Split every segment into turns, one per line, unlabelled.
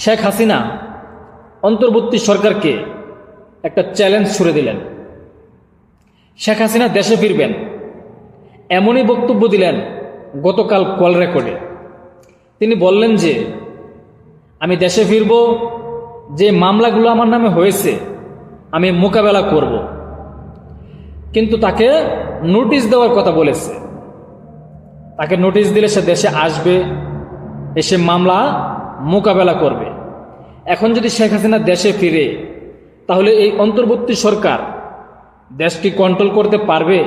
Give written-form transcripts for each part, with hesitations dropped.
শেখ হাসিনা অন্তর্বর্তী সরকারকে একটা চ্যালেঞ্জ ছুড়ে দিলেন। শেখ হাসিনা দেশে ফিরবেন এমনই বক্তব্য দিলেন গতকাল কল রেকর্ডে। তিনি বললেন যে আমি দেশে ফিরব, যে মামলাগুলো আমার নামে হয়েছে আমি মোকাবেলা করব, কিন্তু তাকে নোটিশ দেওয়ার কথা বলেছে। তাকে নোটিশ দিলে সে দেশে আসবে, এসে মামলা মোকাবেলা করবে। এখন যদি শেখ হাসিনা দেশে ফিরে, তাহলে এই অন্তর্বর্তী সরকার দেশকে কন্ট্রোল করতে পারবে,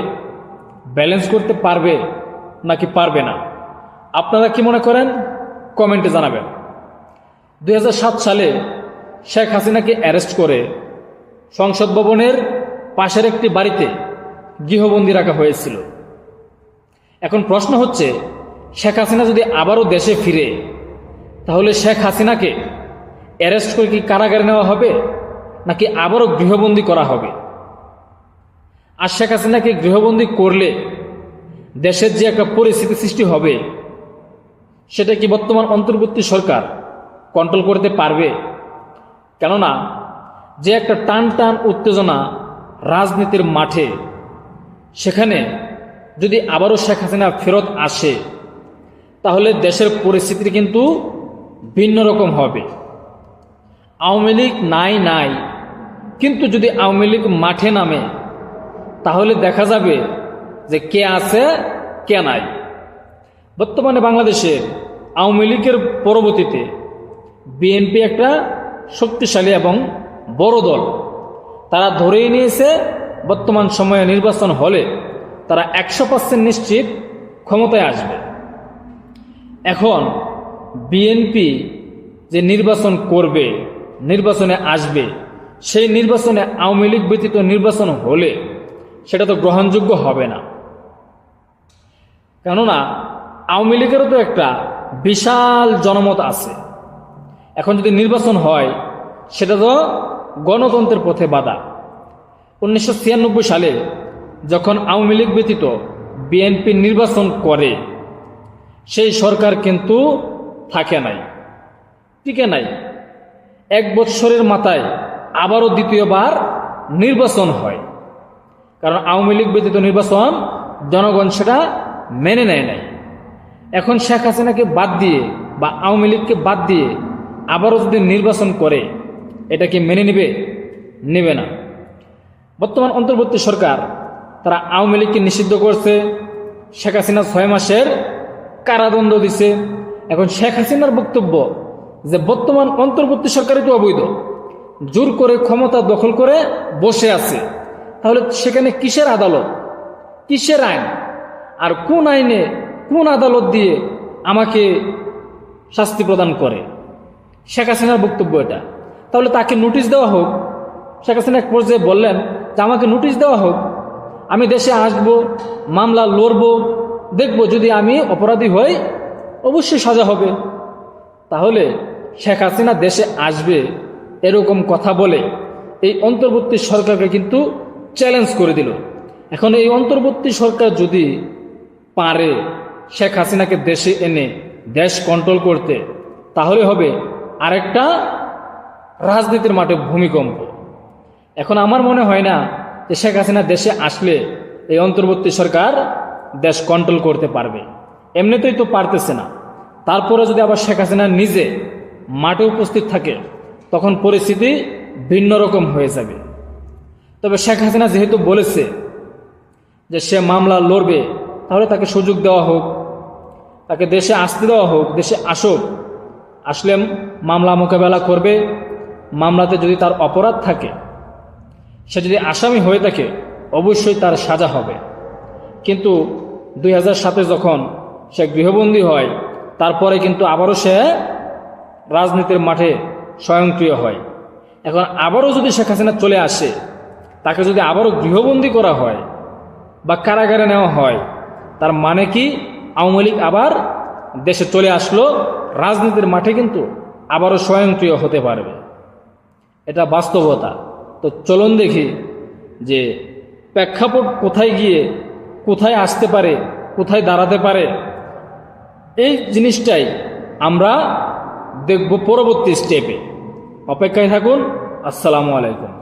ব্যালেন্স করতে পারবে নাকি পারবে না? আপনারা কি মনে করেন কমেন্টে জানাবেন। 2007 সালে শেখ হাসিনাকে অ্যারেস্ট করে সংসদ ভবনের পাশের একটি বাড়িতে গৃহবন্দী রাখা হয়েছিল। এখন প্রশ্ন হচ্ছে, শেখ হাসিনা যদি আবারও দেশে ফিরে, তাহলে শেখ হাসিনাকে অ্যারেস্ট করে কি কারাগারে নেওয়া হবে নাকি আবারও গৃহবন্দী করা হবে? আর শেখ হাসিনাকে গৃহবন্দী করলে দেশের যে একটা পরিস্থিতি সৃষ্টি হবে, সেটা কি বর্তমান অন্তর্বর্তী সরকার কন্ট্রোল করতে পারবে? কেননা যে একটা টান টান উত্তেজনা রাজনীতির মাঠে, সেখানে যদি আবারও শেখ হাসিনা ফেরত আসে, তাহলে দেশের পরিস্থিতি কিন্তু ভিন্ন রকম হবে। আওয়ামী লীগ নাই, কিন্তু যদি আওয়ামী লীগ মাঠে নামে, তাহলে দেখা যাবে যে কে আছে কে নাই। বর্তমানে বাংলাদেশে আওয়ামী লীগের পরবর্তীতে বিএনপি একটা শক্তিশালী এবং বড় দল। তারা ধরেই নিয়েছে বর্তমান সময়ে নির্বাচন হলে তারা 100% নিশ্চিত ক্ষমতায় আসবে। এখন বিএনপি যে নির্বাচন করবে, নির্বাচনে আসবে, সেই নির্বাচনে আওয়ামী লীগ ব্যতীত নির্বাচন হলে সেটা তো গ্রহণযোগ্য হবে না। কেননা আওয়ামী লীগেরও তো একটা বিশাল জনমত আছে। এখন যদি নির্বাচন হয়, সেটা তো গণতন্ত্রের পথে বাধা। 1996 সালে যখন আওয়ামী লীগ ব্যতীত বিএনপি নির্বাচন করে, সেই সরকার কিন্তু থাকে নাই, টিকে নাই। 1 বৎসরের মাথায় আবারও দ্বিতীয়বার নির্বাচন হয়, কারণ আওয়ামী লীগ ব্যতীত নির্বাচন জনগণ সেটা মেনে নেয় নাই। এখন শেখ হাসিনাকে বাদ দিয়ে বা আওয়ামী লীগকে বাদ দিয়ে আবারও যদি নির্বাচন করে, এটা কি মেনে নেবে না। বর্তমান অন্তর্বর্তী সরকার তারা আওয়ামী লীগকে নিষিদ্ধ করছে, শেখ হাসিনা 6 মাসের কারাদণ্ড দিছে। এখন শেখ হাসিনার বক্তব্য যে বর্তমান অন্তর্বর্তী সরকারই তো অবৈধ, জোর করে ক্ষমতা দখল করে বসে আছে, তাহলে সেখানে কিসের আদালত, কিসের আইন, আর কোন আইনে কোন আদালত দিয়ে আমাকে শাস্তি প্রদান করে? শেখ হাসিনার বক্তব্য এটা। তাহলে তাকে নোটিশ দেওয়া হোক। শেখ হাসিনা এক পর্যায়ে বললেন যে আমাকে নোটিশ দেওয়া হোক, আমি দেশে আসব, মামলা লড়ব, দেখব যদি আমি অপরাধী হই অবশ্যই সাজা হবে। তাহলে শেখ হাসিনা দেশে আসবে এরকম কথা বলে এই অন্তর্বর্তী সরকারকে কিন্তু চ্যালেঞ্জ করে দিল। এখন এই অন্তর্বর্তী সরকার যদি পারে শেখ হাসিনাকে দেশে এনে দেশ কন্ট্রোল করতে, তাহলে হবে আরেকটা রাজনীতির মাঠে ভূমিকম্প। এখন আমার মনে হয় না যে শেখ হাসিনা দেশে আসলে এই অন্তর্বর্তী সরকার দেশ কন্ট্রোল করতে পারবে। এমনিতেই তো পারতেছে না, তারপরে যদি আবার শেখ হাসিনা নিজে মাঠে উপস্থিত থাকে, তখন পরিস্থিতি ভিন্ন রকম হয়ে যাবে। তবে শেখ হাসিনা যেহেতু বলেছে যে সে মামলা লড়বে, তাহলে তাকে সুযোগ দেওয়া হোক, তাকে দেশে আসতে দেওয়া হোক, দেশে আসুক, আসলে মামলা মোকাবেলা করবে। মামলাতে যদি তার অপরাধ থাকে, সে যদি আসামি হয়ে থাকে, অবশ্যই তার সাজা হবে। কিন্তু 2007 যখন সে গৃহবন্দী হয়, তারপরে কিন্তু আবারও সে রাজনীতির মাঠে স্বয়ংক্রিয় হয়। এখন আবারও যদি শেখ হাসিনা চলে আসে, তাকে যদি আবারও গৃহবন্দী করা হয় বা কারাগারে নেওয়া হয়, তার মানে কি আওয়ামী লীগ আবার দেশে চলে আসলো, রাজনীতির মাঠে কিন্তু আবারও স্বয়ংক্রিয় হতে পারবে। এটা বাস্তবতা। তো চলুন দেখি যে প্রেক্ষাপট কোথায় গিয়ে কোথায় আসতে পারে, কোথায় দাঁড়াতে পারে। এই জিনিসটাই আমরা দেখব পরবর্তী স্টেপে। অপেক্ষায় থাকুন। আসসালামু আলাইকুম।